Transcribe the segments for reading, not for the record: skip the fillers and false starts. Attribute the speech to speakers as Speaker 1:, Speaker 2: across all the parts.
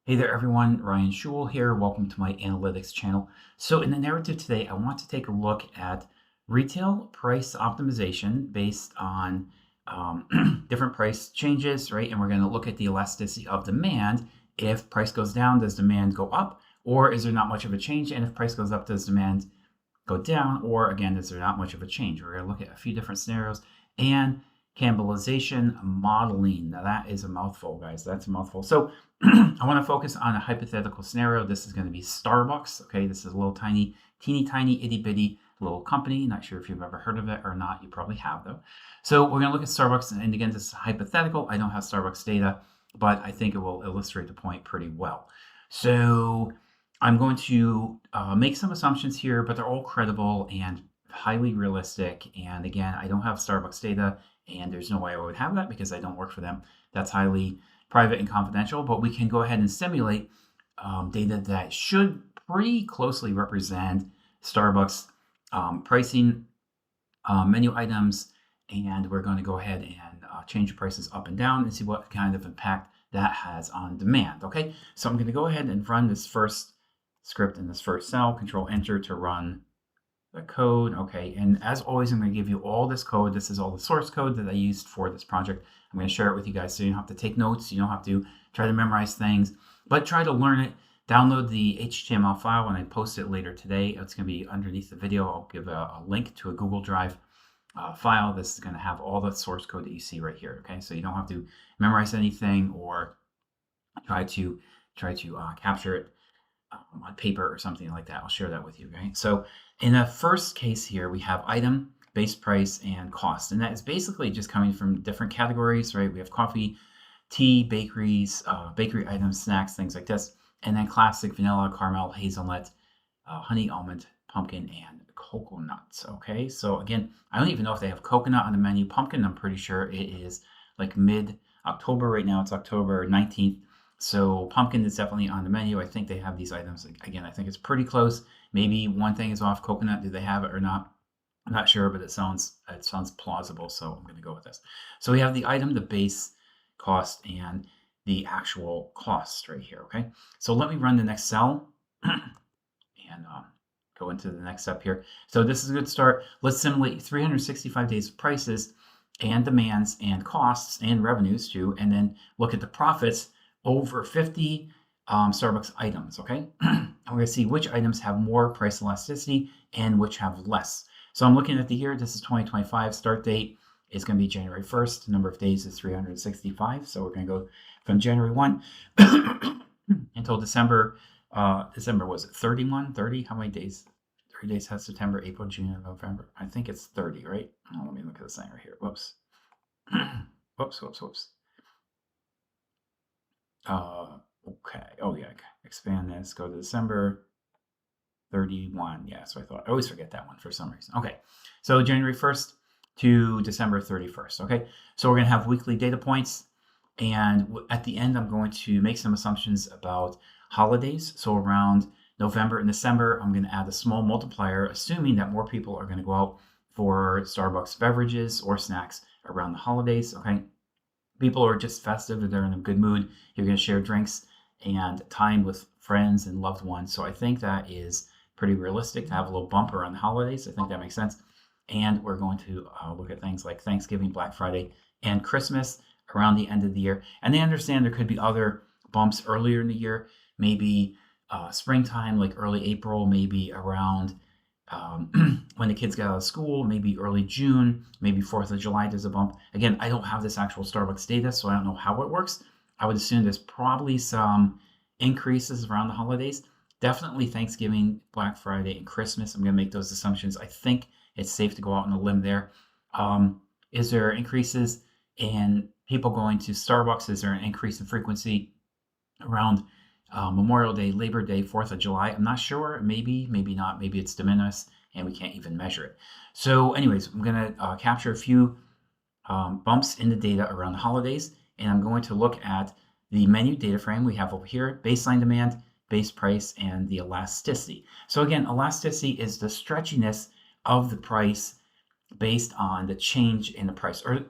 Speaker 1: Hey there, everyone. Ryan Schul here. Welcome to my analytics channel. So in the narrative today, I want to take a look at retail price optimization based on different price changes, right? And we're going to look at the elasticity of demand. If price goes down, does demand go up? Or is there not much of a change? And if price goes up, does demand go down? Or again, is there not much of a change? We're going to look at a few different scenarios and cannibalization modeling. Now that is a mouthful, guys. That's a mouthful. So I want to focus on a hypothetical scenario. This is going to be Starbucks. Okay, this is a little tiny, teeny tiny, itty bitty little company. Not sure if you've ever heard of it or not. You probably have though. So we're going to look at Starbucks, and again, this is hypothetical. I don't have Starbucks data, but I think it will illustrate the point pretty well. So I'm going to make some assumptions here, but they're all credible and highly realistic. And again, I don't have Starbucks data, and there's no way I would have that because I don't work for them. That's highly private and confidential, but we can go ahead and simulate data that should pretty closely represent Starbucks pricing, menu items, and we're going to go ahead and change prices up and down and see what kind of impact that has on demand. Okay, so I'm going to go ahead and run this first script in this first cell, Control Enter to run the code. Okay, and as always, I'm going to give you all this code. This is all the source code that I used for this project. I'm going to share it with you guys so you don't have to take notes. You don't have to try to memorize things, but try to learn it. Download the HTML file when I post it later today. It's going to be underneath the video. I'll give a link to a Google Drive file. This is going to have all the source code that you see right here. Okay, so you don't have to memorize anything or try to capture it on paper or something like that. I'll share that with you. Okay, so in the first case here, we have item, base price, and cost, and that is basically just coming from different categories, right? We have coffee, tea, bakeries, bakery items, snacks, things like this, and then classic vanilla, caramel, hazelnut, honey, almond, pumpkin, and coconuts. Okay, so again, I don't even know if they have coconut on the menu. Pumpkin, I'm pretty sure it is like mid-October right now. It's October 19th. So pumpkin is definitely on the menu. I think they have these items. Again, I think it's pretty close. Maybe one thing is off. Coconut, do they have it or not? I'm not sure, but it sounds plausible. So I'm going to go with this. So we have the item, the base cost, and the actual cost right here. Okay. So let me run the next cell and go into the next step here. So this is a good start. Let's simulate 365 days of prices and demands and costs and revenues too, and then look at the profits over 50 Starbucks items, okay? And we're gonna see which items have more price elasticity and which have less. So I'm looking at the year, this is 2025, start date is gonna be January 1st, number of days is 365, so we're gonna go from January 1 until December, was it 31, 30? How many days? 30 days has September, April, June, and November. I think it's 30, right? Oh, let me look at this thing right here, whoops. Whoops. Okay. Oh yeah. Expand this. Go to December 31. Yeah. So I always forget that one for some reason. Okay. So January 1st to December 31st. Okay. So we're gonna have weekly data points, and at the end, I'm going to make some assumptions about holidays. So around November and December, I'm going to add a small multiplier, assuming that more people are going to go out for Starbucks beverages or snacks around the holidays. Okay. People are just festive, they're in a good mood. You're going to share drinks and time with friends and loved ones. So I think that is pretty realistic to have a little bumper on the holidays. I think that makes sense. And we're going to look at things like Thanksgiving, Black Friday, and Christmas around the end of the year. And they understand there could be other bumps earlier in the year, maybe springtime, like early April, maybe around when the kids get out of school, maybe early June, maybe 4th of July, there's a bump. Again, I don't have this actual Starbucks data, so I don't know how it works. I would assume there's probably some increases around the holidays. Definitely Thanksgiving, Black Friday, and Christmas. I'm going to make those assumptions. I think it's safe to go out on a limb there. Is there increases in people going to Starbucks? Is there an increase in frequency around Memorial Day, Labor Day, 4th of July? I'm not sure. Maybe not. Maybe it's de minimis and we can't even measure it. So anyways, I'm going to capture a few bumps in the data around the holidays, and I'm going to look at the menu data frame we have over here, baseline demand, base price, and the elasticity. So again, elasticity is the stretchiness of the price based on the change in the price, or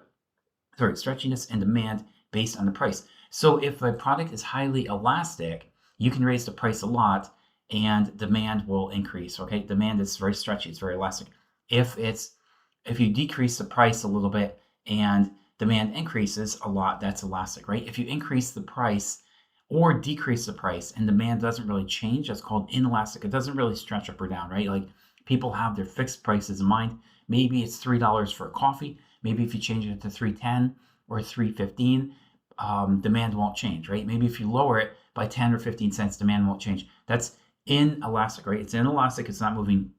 Speaker 1: sorry, stretchiness and demand based on the price. So if a product is highly elastic, you can raise the price a lot and demand will increase. Okay, demand is very stretchy, it's very elastic. If it's if you decrease the price a little bit and demand increases a lot, that's elastic, right? If you increase the price or decrease the price and demand doesn't really change, that's called inelastic. It doesn't really stretch up or down, right? Like people have their fixed prices in mind. Maybe it's $3 for a coffee. Maybe if you change it to 310 or 315, demand won't change, right? Maybe if you lower it by 10 or 15 cents, demand won't change. That's inelastic, right? It's inelastic, it's not moving.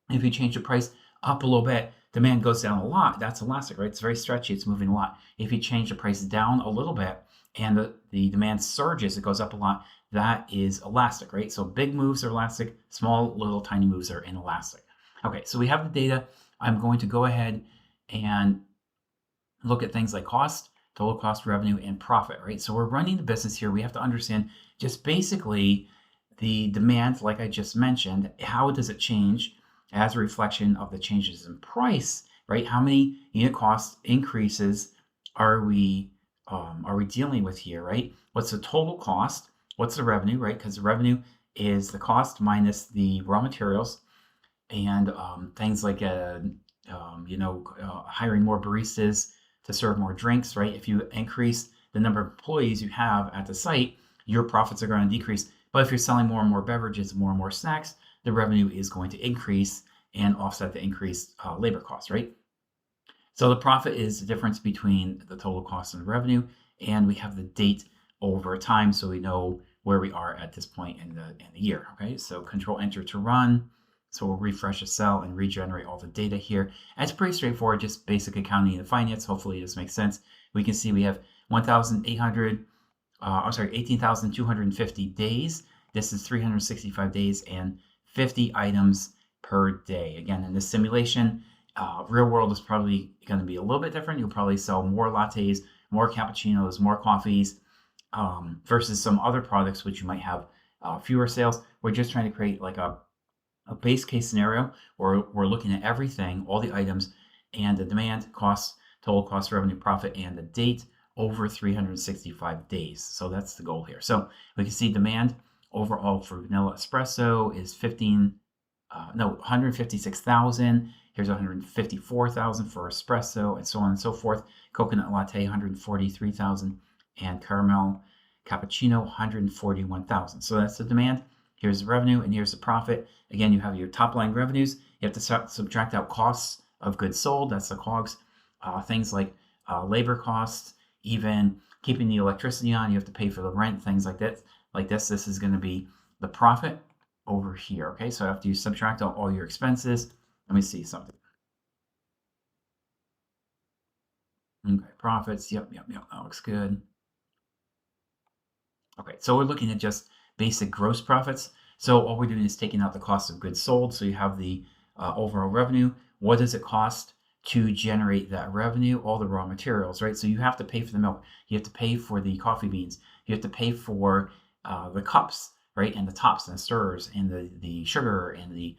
Speaker 1: If you change the price up a little bit, demand goes down a lot. That's elastic, right? It's very stretchy, it's moving a lot. If you change the price down a little bit and the demand surges, it goes up a lot, that is elastic, right? So big moves are elastic, small, little, tiny moves are inelastic. Okay, so we have the data. I'm going to go ahead and look at things like cost, total cost, revenue, and profit, right? So we're running the business here. We have to understand just basically the demand, like I just mentioned, how does it change as a reflection of the changes in price, right? How many unit cost increases are we dealing with here, right? What's the total cost? What's the revenue, right? Because the revenue is the cost minus the raw materials and things like hiring more baristas to serve more drinks, right? If you increase the number of employees you have at the site, your profits are going to decrease. But if you're selling more and more beverages, more and more snacks, the revenue is going to increase and offset the increased labor costs, right? So the profit is the difference between the total cost and the revenue, and we have the date over time, so we know where we are at this point in the year. Okay, so Control Enter to run. So we'll refresh a cell and regenerate all the data here. And it's pretty straightforward, just basic accounting and finance. Hopefully this makes sense. We can see we have 18,250 days. This is 365 days and 50 items per day. Again, in this simulation, real world is probably going to be a little bit different. You'll probably sell more lattes, more cappuccinos, more coffees, versus some other products which you might have fewer sales. We're just trying to create like a base case scenario where we're looking at everything, all the items, and the demand, cost, total cost, revenue, profit, and the date over 365 days. So that's the goal here. So we can see demand overall for vanilla espresso is 156,000. Here's 154,000 for espresso, and so on and so forth. Coconut latte, 143,000, and caramel cappuccino, 141,000. So that's the demand. Here's the revenue, and here's the profit. Again, you have your top line revenues. You have to subtract out costs of goods sold. That's the COGS. Things like labor costs, even keeping the electricity on. You have to pay for the rent, things like that. Like this is going to be the profit over here. Okay, so after you subtract out all your expenses, let me see something. Okay, profits. Yep. That looks good. Okay, so we're looking at just basic gross profits. So all we're doing is taking out the cost of goods sold. So you have the overall revenue. What does it cost to generate that revenue? All the raw materials, right? So you have to pay for the milk. You have to pay for the coffee beans. You have to pay for the cups, right? And the tops and the stirrers and the sugar and the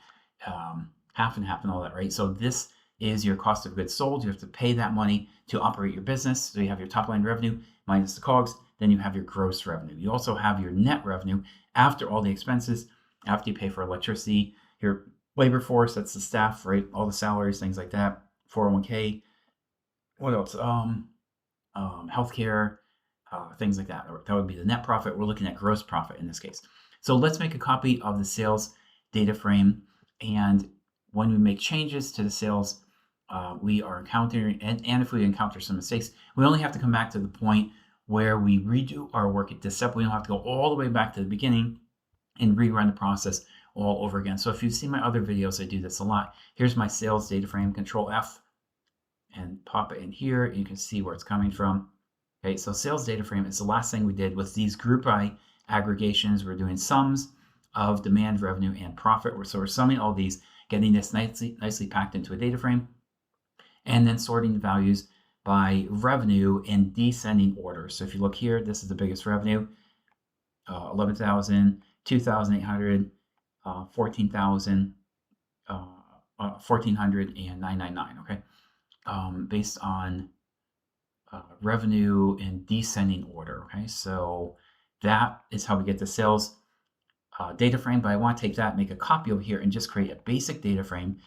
Speaker 1: half and half and all that, right? So this is your cost of goods sold. You have to pay that money to operate your business. So you have your top line revenue minus the COGS. Then you have your gross revenue. You also have your net revenue after all the expenses, after you pay for electricity, your labor force, that's the staff, right? All the salaries, things like that, 401k, what else? Healthcare, things like that. That would be the net profit. We're looking at gross profit in this case. So let's make a copy of the sales data frame. And when we make changes to the sales, we are encountering, and if we encounter some mistakes, we only have to come back to the point where we redo our work at this step. We don't have to go all the way back to the beginning and rerun the process all over again. So if you've seen my other videos, I do this a lot. Here's my sales data frame, Control F, and pop it in here. You can see where it's coming from. Okay, so sales data frame is the last thing we did with these group by aggregations. We're doing sums of demand, revenue, and profit. So we're summing all these, getting this nicely packed into a data frame, and then sorting the values by revenue in descending order. So if you look here, this is the biggest revenue, 11,000, 2,800, 14,000, 1,400, and 999. Okay, based on revenue in descending order. Okay, so that is how we get the sales data frame. But I want to take that, make a copy over here, and just create a basic data frame.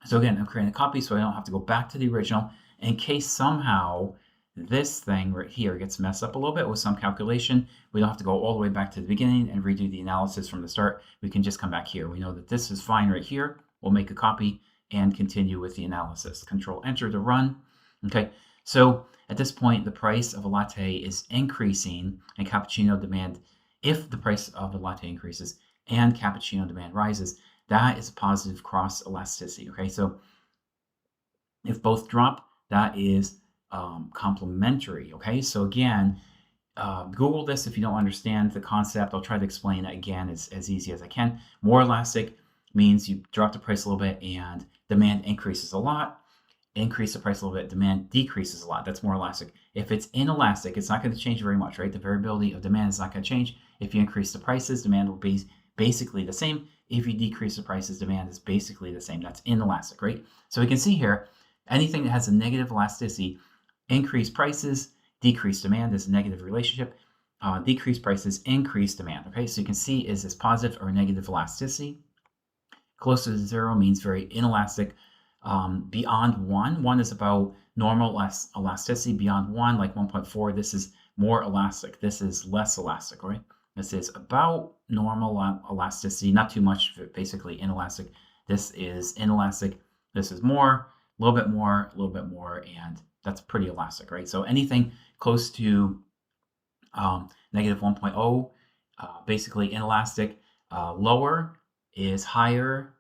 Speaker 1: So again, I'm creating a copy so I don't have to go back to the original in case somehow this thing right here gets messed up a little bit with some calculation. We don't have to go all the way back to the beginning and redo the analysis from the start. We can just come back here. We know that this is fine right here. We'll make a copy and continue with the analysis. Control Enter to run. Okay, so at this point, the price of a latte is increasing and cappuccino demand, if the price of a latte increases and cappuccino demand rises, that is a positive cross elasticity. Okay, so if both drop, that is complementary. Okay, so again, Google this if you don't understand the concept. I'll try to explain it again as easy as I can. More elastic means you drop the price a little bit and demand increases a lot. Increase the price a little bit, demand decreases a lot. That's more elastic. If it's inelastic, it's not going to change very much, right? The variability of demand is not going to change. If you increase the prices, demand will be basically the same. If you decrease the prices, demand is basically the same. That's inelastic, right? So we can see here, anything that has a negative elasticity, increase prices, decrease demand is a negative relationship. Decrease prices, increase demand. Okay, so you can see, is this positive or negative elasticity? Closer to zero means very inelastic. Beyond 1 is about normal elasticity. Beyond 1, like 1.4, this is more elastic. This is less elastic, right? This is about normal elasticity, not too much, basically inelastic. This is inelastic. This is more, a little bit more, a little bit more, and that's pretty elastic, right? So anything close to negative 1.0, basically inelastic. Lower is higher,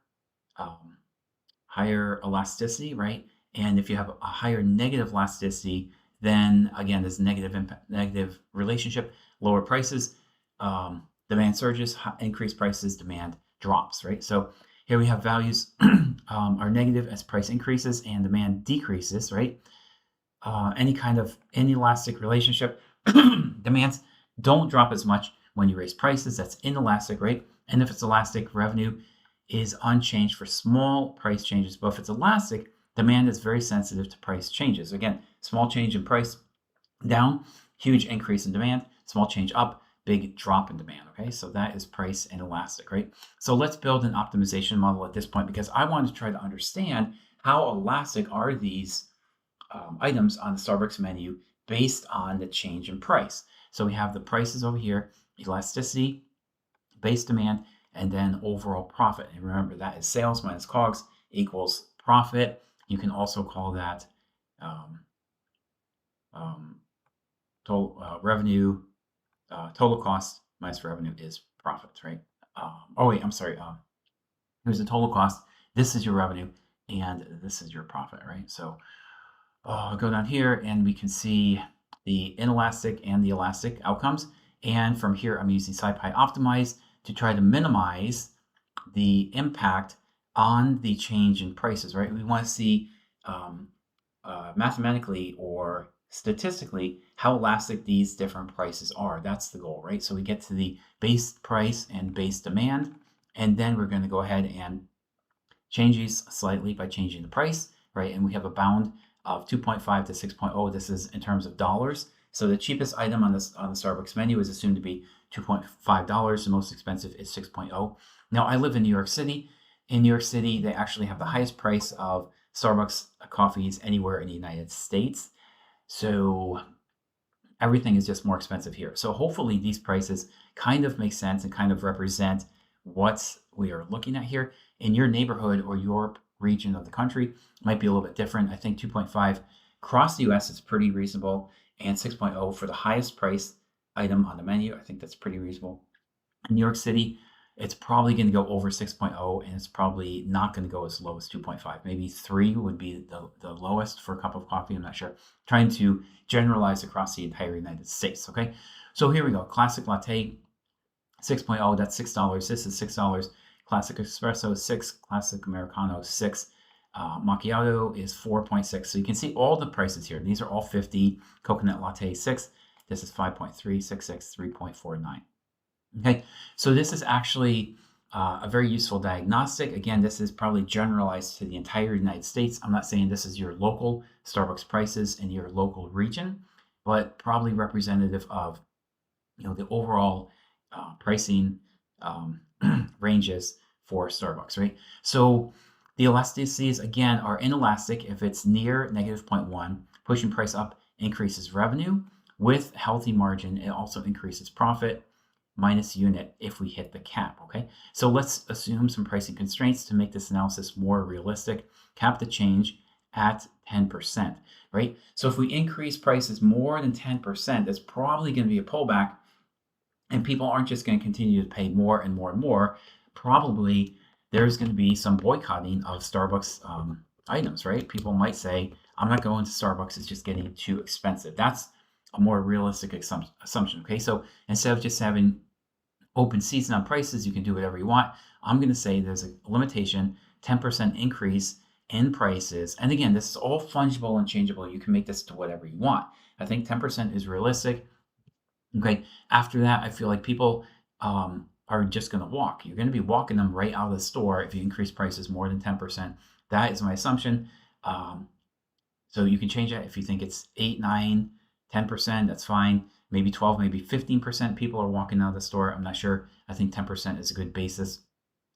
Speaker 1: higher elasticity, right? And if you have a higher negative elasticity, then again, there's negative relationship. Lower prices, demand surges. Increased prices, demand drops, right? So here we have values are negative as price increases and demand decreases, right? Any kind of inelastic relationship, demands don't drop as much when you raise prices. That's inelastic, right? And if it's elastic, revenue is unchanged for small price changes. But if it's elastic, demand is very sensitive to price changes. Again, small change in price down, huge increase in demand. Small change up, big drop in demand. Okay, so that is price and elastic, right? So let's build an optimization model at this point, because I want to try to understand how elastic are these items on the Starbucks menu based on the change in price. So we have the prices over here, elasticity, base demand, and then overall profit. And remember, that is sales minus COGS equals profit. You can also call that total revenue, total cost minus revenue is profits, right? Oh wait, I'm sorry. Here's the total cost. This is your revenue, and this is your profit, right? So I'll go down here, and we can see the inelastic and the elastic outcomes. And from here, I'm using SciPy Optimize to try to minimize the impact on the change in prices, right? We want to see mathematically or statistically how elastic these different prices are. That's the goal, right? So we get to the base price and base demand, and then we're going to go ahead and change these slightly by changing the price, right? And we have a bound of 2.5 to 6.0. This is in terms of dollars. So the cheapest item on the Starbucks menu is assumed to be $2.5. The most expensive is 6.0. Now, I live in New York City. In New York City, they actually have the highest price of Starbucks coffees anywhere in the United States. So everything is just more expensive here. So hopefully these prices kind of make sense and kind of represent what we are looking at here. In your neighborhood or your region of the country, it might be a little bit different. I think 2.5 across the US is pretty reasonable, and 6.0 for the highest price item on the menu. I think that's pretty reasonable. In New York City, it's probably going to go over 6.0, and it's probably not going to go as low as 2.5. Maybe 3 would be the lowest for a cup of coffee. I'm not sure. Trying to generalize across the entire United States, okay? So here we go. Classic latte, 6.0, that's $6. This is $6. Classic espresso is 6. Classic Americano is 6. Macchiato is 4.6. So you can see all the prices here. These are all 50. Coconut latte 6. This is 5.3, 6.6, 3.49. Okay, so this is actually a very useful diagnostic. Again, this is probably generalized to the entire United States. I'm not saying this is your local Starbucks prices in your local region, but probably representative of the overall pricing um, ranges for Starbucks, right? So the elasticities again are inelastic if it's near negative zero point 0.1. Pushing price up increases revenue with healthy margin. It also increases profit minus unit if we hit the cap, okay? So let's assume some pricing constraints to make this analysis more realistic. Cap the change at 10%, right? So if we increase prices more than 10%, that's probably going to be a pullback, and people aren't just going to continue to pay more and more and more. Probably there's going to be some boycotting of Starbucks items, right? People might say, I'm not going to Starbucks, it's just getting too expensive. That's a more realistic assumption, okay? So instead of just having open season on prices, you can do whatever you want. I'm going to say there's a limitation, 10% increase in prices. And again, this is all fungible and changeable. You can make this to whatever you want. I think 10% is realistic. Okay. After that, I feel like people are just going to walk. You're going to be walking them right out of the store if you increase prices more than 10%. That is my assumption. Um, so you can change that if you think it's 8, 9, 10%, that's fine. Maybe 12, maybe 15% people are walking out of the store. I'm not sure. I think 10% is a good basis.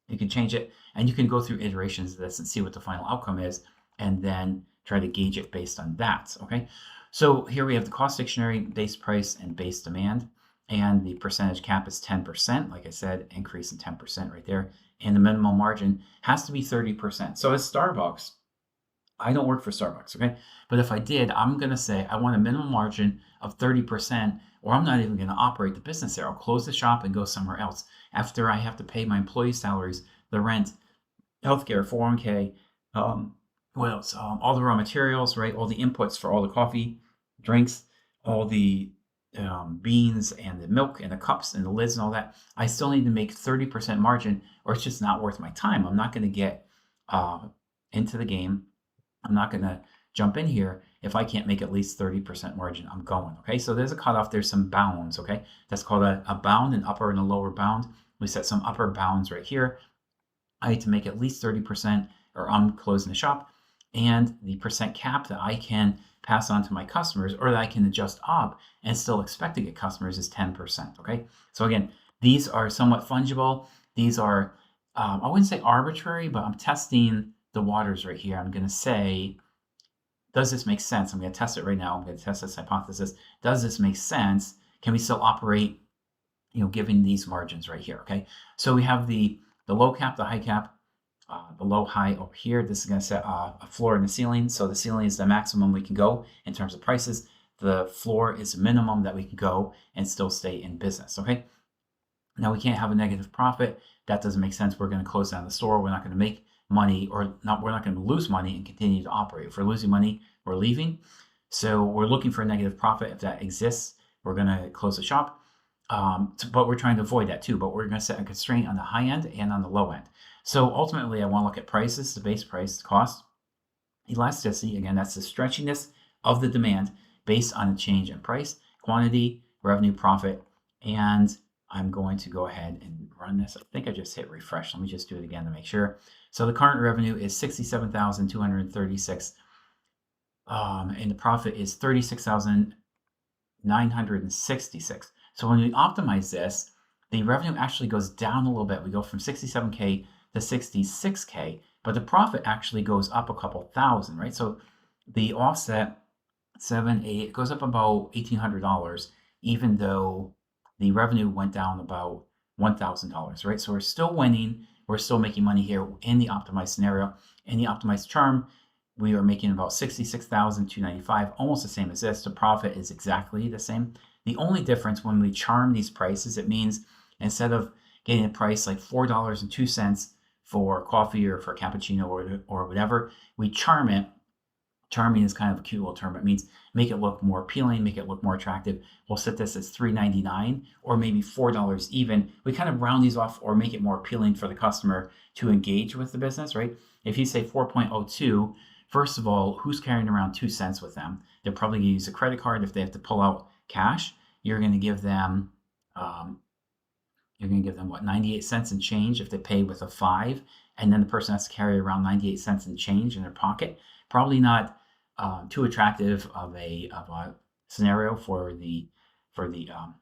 Speaker 1: You can change it and you can go through iterations of this and see what the final outcome is and then try to gauge it based on that, okay? So here we have the cost dictionary, base price and base demand, and the percentage cap is 10%. Like I said, increase in 10% right there. And the minimum margin has to be 30%. So as Starbucks, I don't work for Starbucks, okay? But if I did, I'm going to say I want a minimum margin of 30%, or I'm not even going to operate the business there. I'll close the shop and go somewhere else after I have to pay my employees' salaries, the rent, healthcare, 401k, what else? All the raw materials, right? All the inputs for all the coffee, drinks, all the beans and the milk and the cups and the lids and all that. I still need to make 30% margin, or it's just not worth my time. I'm not going to get into the game. I'm not going to jump in here if I can't make at least 30% margin. I'm going, okay? So there's a cutoff. There's some bounds, okay? That's called a bound, an upper and a lower bound. We set some upper bounds right here. I need to make at least 30% or I'm closing the shop. And the percent cap that I can pass on to my customers or that I can adjust up and still expect to get customers is 10%, okay? So again, these are somewhat fungible. These are, I wouldn't say arbitrary, but I'm testing the waters right here. I'm going to say, does this make sense? I'm going to test it right now. I'm going to test this hypothesis. Does this make sense? Can we still operate, given these margins right here, okay? So we have the low cap, the high cap, the low high over here. This is going to set a floor and a ceiling. So the ceiling is the maximum we can go in terms of prices. The floor is the minimum that we can go and still stay in business, okay? Now we can't have a negative profit. That doesn't make sense. We're going to close down the store. We're not going to make money, or not. We're not going to lose money and continue to operate. If we're losing money, we're leaving. So we're looking for a negative profit. If that exists, we're going to close the shop. But we're trying to avoid that too. But we're going to set a constraint on the high end and on the low end. So ultimately, I want to look at prices, the base price, the cost, elasticity. Again, that's the stretchiness of the demand based on a change in price, quantity, revenue, profit, and I'm going to go ahead and run this. I think I just hit refresh. Let me just do it again to make sure. So the current revenue is 67,236, and the profit is 36,966. So when we optimize this, the revenue actually goes down a little bit. We go from 67K to 66K, but the profit actually goes up a couple thousand, right? So the offset 7, 8, it goes up about $1,800, even though the revenue went down about $1,000, right? So we're still winning. We're still making money here in the optimized scenario. In the optimized charm, we are making about 66,295, almost the same as this. The profit is exactly the same. The only difference when we charm these prices, it means instead of getting a price like $4.02 for coffee or for cappuccino or whatever, we charm it. Charming is kind of a cute little term. It means make it look more appealing, make it look more attractive. We'll set this as $3.99 or maybe $4 even. We kind of round these off or make it more appealing for the customer to engage with the business, right? If you say 4.02, first of all, who's carrying around 2 cents with them? They're probably going to use a credit card. If they have to pull out cash, you're going to give them you're going to give them what, 98 cents and change if they pay with a 5, and then the person has to carry around 98 cents and change in their pocket. Probably not too attractive of a scenario for the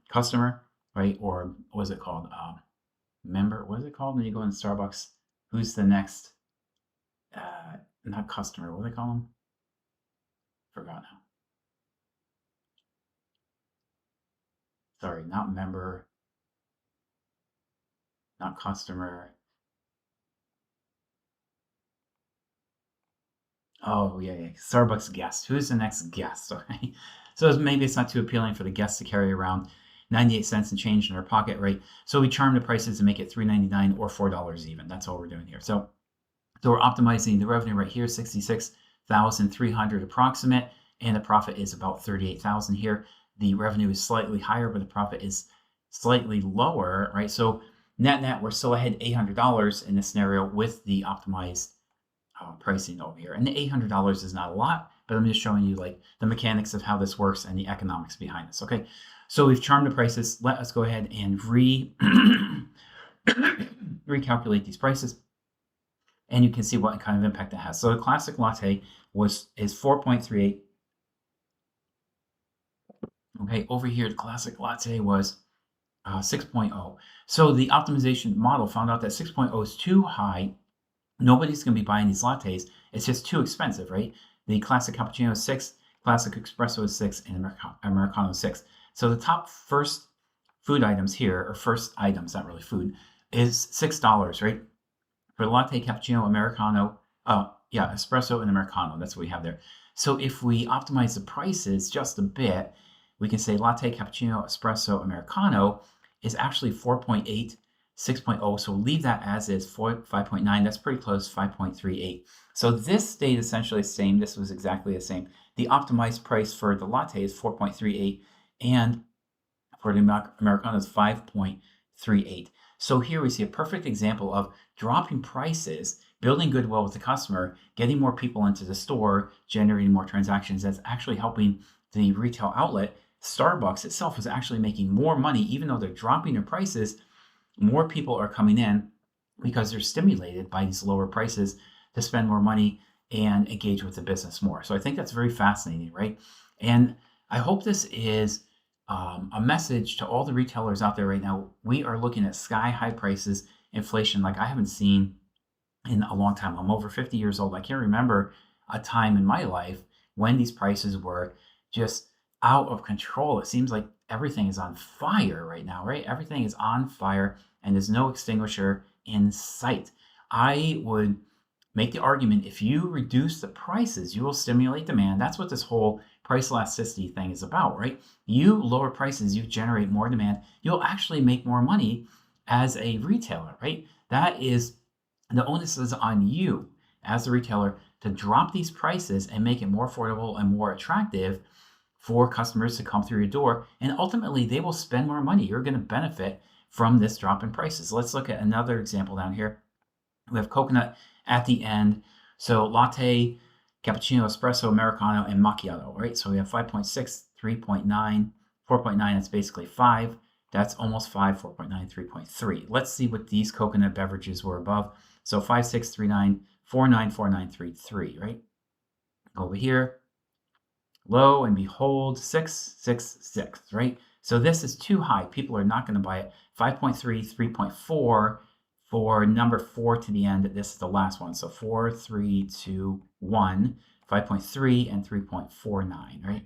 Speaker 1: customer, right? Or what is it called? Member. What is it called when you go in Starbucks? Who's the next? Not customer. What do they call them? Forgot now. Sorry, not member, not customer. Oh, yeah, yeah. Starbucks guest. Who's the next guest? Okay. So maybe it's not too appealing for the guests to carry around 98 cents and change in their pocket, right? So we charm the prices to make it $3.99 or $4 even. That's all we're doing here. So we're optimizing the revenue right here, 66,300 approximate, and the profit is about 38,000 here. The revenue is slightly higher, but the profit is slightly lower, right? So net, we're still ahead $800 in this scenario with the optimized pricing over here. And the $800 is not a lot, but I'm just showing you like the mechanics of how this works and the economics behind this. Okay, so we've charmed the prices. Let us go ahead and recalculate these prices, and you can see what kind of impact it has. So the classic latte is 4.38. Okay, over here the classic latte was 6.0. So the optimization model found out that 6.0 is too high. Nobody's going to be buying these lattes. It's just too expensive, right? The classic cappuccino is 6, classic espresso is 6, and Americano is 6. So the top first food items here, or first items, not really food, is $6, right? For latte, cappuccino, Americano, espresso and Americano. That's what we have there. So if we optimize the prices just a bit, we can say latte, cappuccino, espresso, Americano is actually 4.8, 6.0. So leave that as is, 5.9. That's pretty close, 5.38. So this stayed essentially the same. This was exactly the same. The optimized price for the latte is 4.38, and for the Americano is 5.38. So here we see a perfect example of dropping prices, building goodwill with the customer, getting more people into the store, generating more transactions. That's actually helping the retail outlet. Starbucks itself is actually making more money, even though they're dropping their prices. More people are coming in because they're stimulated by these lower prices to spend more money and engage with the business more. So I think that's very fascinating, right? And I hope this is a message to all the retailers out there right now. We are looking at sky high prices, inflation like I haven't seen in a long time. I'm over 50 years old. I can't remember a time in my life when these prices were just out of control. It seems like everything is on fire right now, right? Everything is on fire and there's no extinguisher in sight. I would make the argument, if you reduce the prices, you will stimulate demand. That's what this whole price elasticity thing is about, right? You lower prices, you generate more demand. You'll actually make more money as a retailer, right? That is, the onus is on you as a retailer to drop these prices and make it more affordable and more attractive for customers to come through your door. And ultimately, they will spend more money. You're going to benefit from this drop in prices. Let's look at another example down here. We have coconut at the end. So latte, cappuccino, espresso, Americano, and macchiato, right? So we have 5.6, 3.9, 4.9. That's basically 5. That's almost 5, 4.9, 3.3. Let's see what these coconut beverages were above. So 5, 6, 3, 9, 4, 9, 4, 9, 3, 3, right? Over here, lo and behold, 6, 6, 6, right? So this is too high. People are not going to buy it. 5.3, 3.4 for number 4 to the end. This is the last one. So 4, 3, 2, 1, 5.3, and 3.49, right?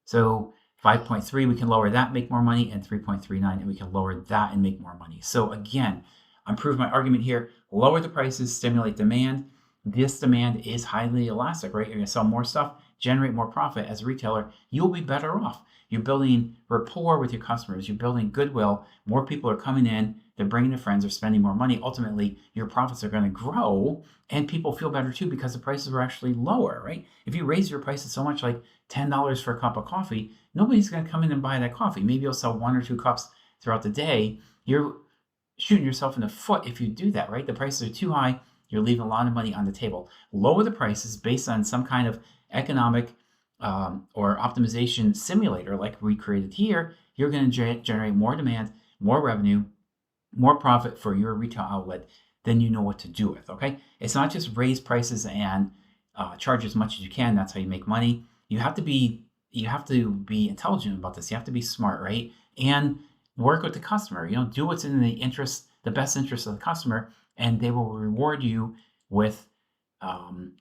Speaker 1: So 5.3, we can lower that, make more money, and 3.39, and we can lower that and make more money. So again, I'm proving my argument here. Lower the prices, stimulate demand. This demand is highly elastic, right? You're going to sell more stuff, generate more profit. As a retailer, you'll be better off. You're building rapport with your customers. You're building goodwill. More people are coming in. They're bringing their friends. They're spending more money. Ultimately, your profits are going to grow, and people feel better too because the prices are actually lower, right? If you raise your prices so much, like $10 for a cup of coffee, nobody's going to come in and buy that coffee. Maybe you'll sell 1 or 2 cups throughout the day. You're shooting yourself in the foot if you do that, right? The prices are too high. You're leaving a lot of money on the table. Lower the prices based on some kind of economic or optimization simulator like we created here, you're going to generate more demand, more revenue, more profit for your retail outlet than you know what to do with. Okay, it's not just raise prices and charge as much as you can. That's how you make money. You have to be intelligent about this. You have to be smart, right? And work with the customer. Do what's in the best interest of the customer, and they will reward you with um,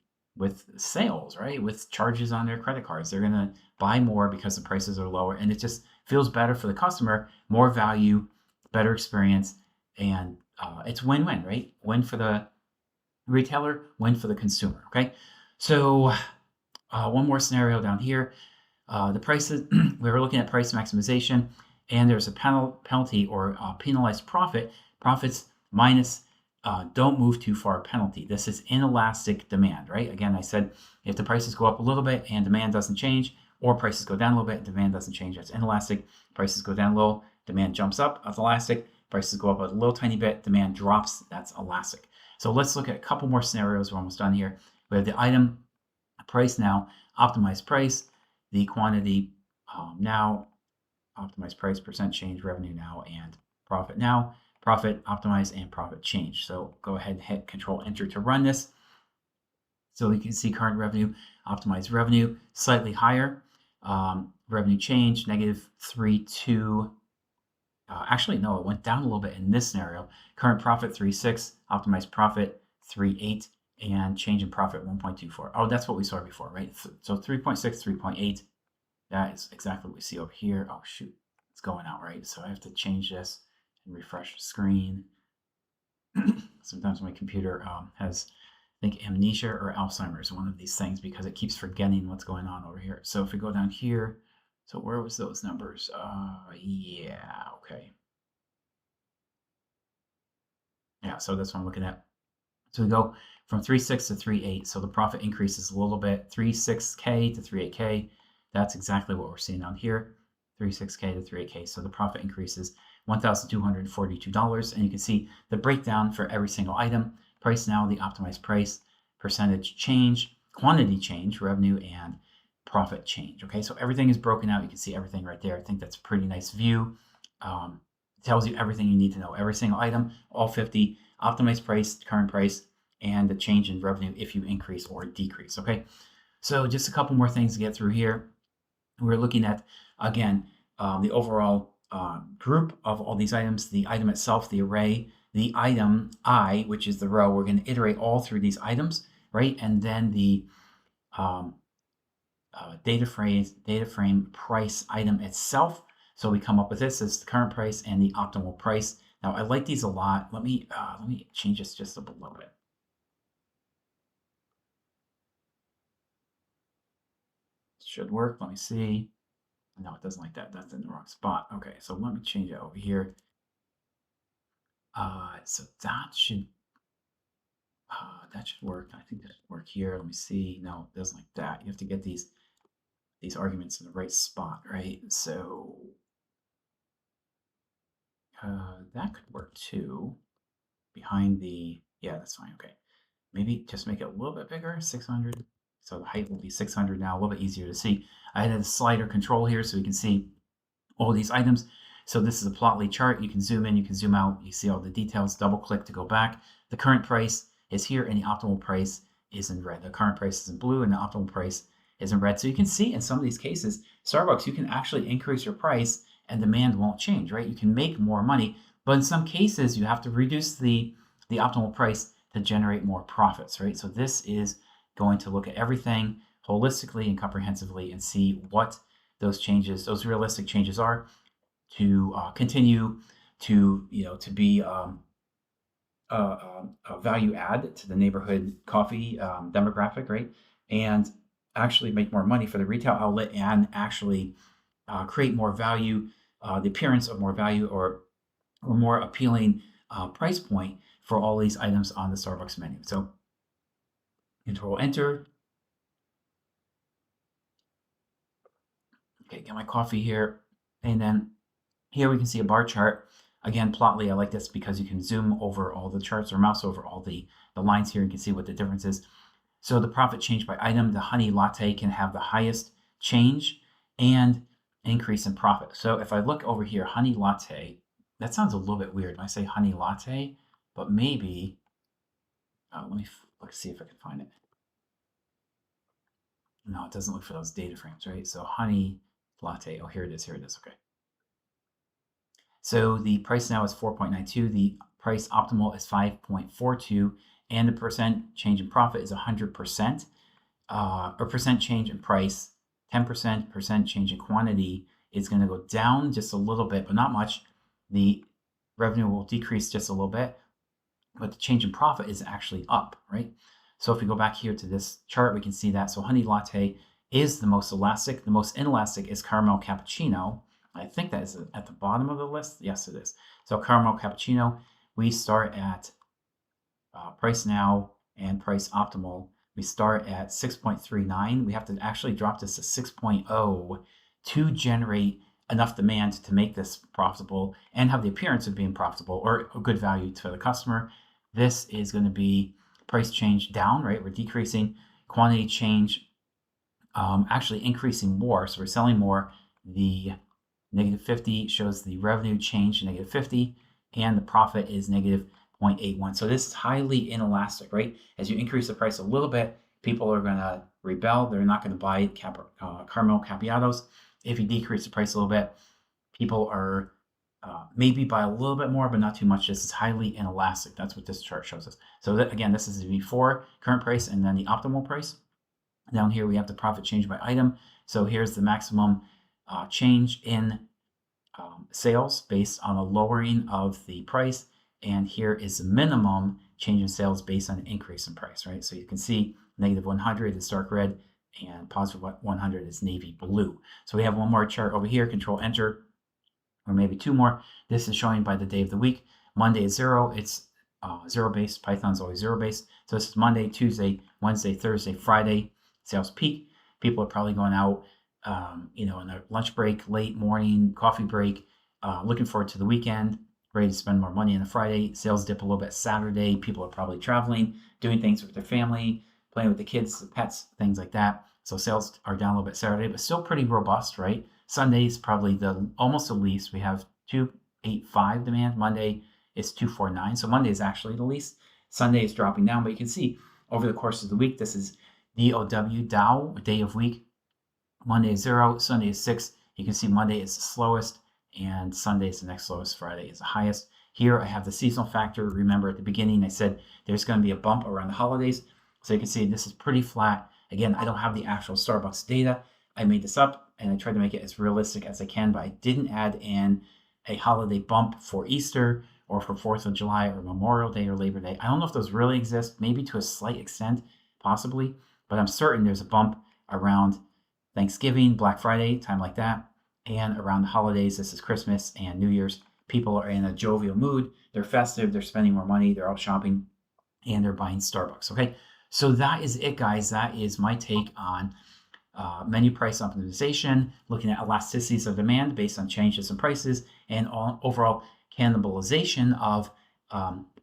Speaker 1: sales, right? With charges on their credit cards. They're gonna buy more because the prices are lower, and it just feels better for the customer, more value, better experience, and it's win-win, right? Win for the retailer, win for the consumer. Okay, so one more scenario down here. The prices we were looking at price maximization, and there's a penalty or penalized profits minus don't move too far penalty. This is inelastic demand, right? Again, I said if the prices go up a little bit and demand doesn't change, or prices go down a little bit and demand doesn't change, that's inelastic. Prices go down low, demand jumps up, that's elastic. Prices go up a little tiny bit, demand drops, that's elastic. So let's look at a couple more scenarios. We're almost done here. We have the item price now, optimized price, the quantity now, optimized price, percent change, revenue now, and profit now, profit, optimize, and profit change. So go ahead and hit Control Enter to run this. So we can see current revenue, optimized revenue, slightly higher. Revenue change, -3.2. Actually, no, it went down a little bit in this scenario. Current profit, 3.6. Optimized profit, 3.8. And change in profit, 1.24. Oh, that's what we saw before, right? So 3.6, 3.8. That is exactly what we see over here. Oh, shoot. It's going out, right? So I have to change this and refresh the screen. Sometimes my computer has, I think, amnesia or Alzheimer's, one of these things, because it keeps forgetting what's going on over here. So if we go down here, so where was those numbers? Yeah, okay. Yeah, so that's what I'm looking at. So we go from 3.6 to 3.8. So the profit increases a little bit, 3.6K to 3.8K. That's exactly what we're seeing on here, 3.6K to 3.8K. So the profit increases $1,242. And you can see the breakdown for every single item. Price now, the optimized price, percentage change, quantity change, revenue, and profit change. Okay, so everything is broken out. You can see everything right there. I think that's a pretty nice view. Tells you everything you need to know. Every single item, all 50, optimized price, current price, and the change in revenue if you increase or decrease. Okay, so just a couple more things to get through here. We're looking at, again, the overall group of all these items, the item itself, the array, the item I, which is the row. We're going to iterate all through these items, right? And then the data frame price item itself. So we come up with this as the current price and the optimal price. Now I like these a lot. Let me change this just a little bit. Should work. Let me see. No, it doesn't like that. That's in the wrong spot. Okay, so let me change it over here. So that should work. I think that should work here. Let me see. No, it doesn't like that. You have to get these arguments in the right spot, right? So that could work too. Behind the, yeah, that's fine. Okay, maybe just make it a little bit bigger, 600. So the height will be 600 now, a little bit easier to see. I had a slider control here so we can see all these items. So this is a plotly chart. You can zoom in, you can zoom out, you see all the details. Double click to go back. The current price is here and the optimal price is in red. The current price is in blue and the optimal price is in red. So you can see in some of these cases, Starbucks, you can actually increase your price and demand won't change, right? You can make more money, but in some cases you have to reduce the optimal price to generate more profits, right? So this is going to look at everything holistically and comprehensively and see what those changes, those realistic changes are to continue to, to be a value add to the neighborhood coffee demographic, right? And actually make more money for the retail outlet and actually create more value, the appearance of more value or more appealing price point for all these items on the Starbucks menu. So Control Enter. Okay, get my coffee here. And then here we can see a bar chart. Again, Plotly, I like this because you can zoom over all the charts or mouse over all the lines here and you can see what the difference is. So the profit change by item, the honey latte can have the highest change and increase in profit. So if I look over here, honey latte, that sounds a little bit weird when I say honey latte, but maybe, let's see if I can find it. No, it doesn't look for those data frames, right? So honey latte, oh, here it is, okay. So the price now is 4.92, the price optimal is 5.42, and the percent change in profit is 100%, or percent change in price, 10% percent change in quantity is going to go down just a little bit, but not much. The revenue will decrease just a little bit, but the change in profit is actually up, right? So if we go back here to this chart, we can see that. So honey latte is the most elastic. The most inelastic is caramel cappuccino. I think that is at the bottom of the list. Yes, it is. So caramel cappuccino, we start at price now and price optimal. We start at 6.39. We have to actually drop this to 6.0 to generate enough demand to make this profitable and have the appearance of being profitable or a good value to the customer. This is going to be price change down, right? We're decreasing. Quantity change actually increasing more. So we're selling more. The negative 50 shows the revenue change to negative 50, and the profit is negative 0.81. So this is highly inelastic, right? As you increase the price a little bit, people are going to rebel. They're not going to buy caramel cappuccinos. If you decrease the price a little bit, people are maybe buy a little bit more, but not too much. This is highly inelastic. That's what this chart shows us. So that, again, this is the before current price and then the optimal price. Down here, we have the profit change by item. So here's the maximum change in sales based on a lowering of the price. And here is the minimum change in sales based on an increase in price, right? So you can see negative 100 is dark red and positive 100 is navy blue. So we have one more chart over here, control enter, or maybe two more. This is showing by the day of the week. Monday is 0. It's 0 based. Python's always 0 based. So this is Monday, Tuesday, Wednesday, Thursday, Friday. Sales peak. People are probably going out, in their lunch break, late morning, coffee break, looking forward to the weekend, ready to spend more money on a Friday. Sales dip a little bit Saturday. People are probably traveling, doing things with their family, playing with the kids, the pets, things like that. So sales are down a little bit Saturday, but still pretty robust, right? Sunday's probably almost the least. We have 285 demand. Monday is 249. So Monday is actually the least. Sunday is dropping down, but you can see over the course of the week, this is DOW, day of week. Monday is 0, Sunday is 6. You can see Monday is the slowest, and Sunday is the next slowest. Friday is the highest. Here I have the seasonal factor. Remember at the beginning I said there's going to be a bump around the holidays. So you can see this is pretty flat. Again, I don't have the actual Starbucks data. I made this up, and I tried to make it as realistic as I can, but I didn't add in a holiday bump for Easter or for 4th of July or Memorial Day or Labor Day. I don't know if those really exist, maybe to a slight extent, possibly, but I'm certain there's a bump around Thanksgiving, Black Friday, time like that, and around the holidays. This is Christmas and New Year's. People are in a jovial mood. They're festive. They're spending more money. They're out shopping, and they're buying Starbucks. Okay, so that is it, guys. That is my take on menu price optimization, looking at elasticities of demand based on changes in prices, and overall cannibalization of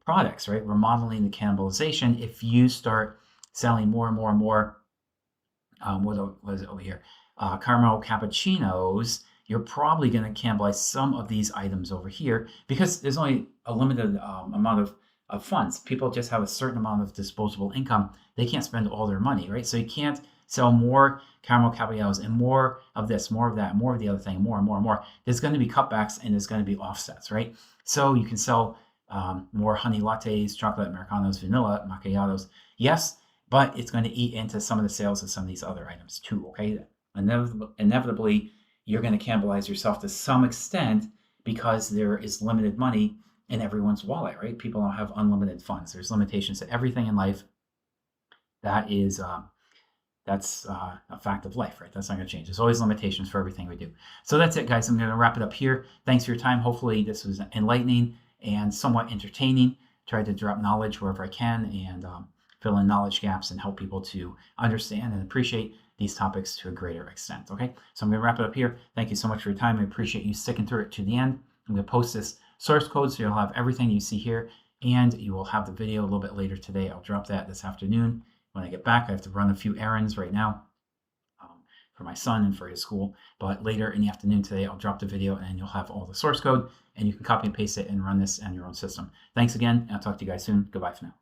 Speaker 1: products, right? We're modeling the cannibalization. If you start selling more and more and more, what is it over here? Caramel cappuccinos, you're probably going to cannibalize some of these items over here because there's only a limited amount of funds. People just have a certain amount of disposable income. They can't spend all their money, right? So you can't sell more caramel cappuccinos and more of this, more of that, more of the other thing, more and more and more. There's going to be cutbacks and there's going to be offsets, right? So you can sell more honey lattes, chocolate Americanos, vanilla macchiatos. Yes, but it's going to eat into some of the sales of some of these other items too, okay? Inevitably, you're going to cannibalize yourself to some extent because there is limited money in everyone's wallet, right? People don't have unlimited funds. There's limitations to everything in life. That's a fact of life, right? That's not going to change. There's always limitations for everything we do. So that's it, guys. I'm going to wrap it up here. Thanks for your time. Hopefully this was enlightening and somewhat entertaining. Try to drop knowledge wherever I can and fill in knowledge gaps and help people to understand and appreciate these topics to a greater extent. Okay, so I'm going to wrap it up here. Thank you so much for your time. I appreciate you sticking through it to the end. I'm going to post this source code so you'll have everything you see here, and you will have the video a little bit later today. I'll drop that this afternoon. When I get back, I have to run a few errands right now. for my son and for his school. But later in the afternoon today, I'll drop the video and you'll have all the source code and you can copy and paste it and run this on your own system. Thanks again. I'll talk to you guys soon. Goodbye for now.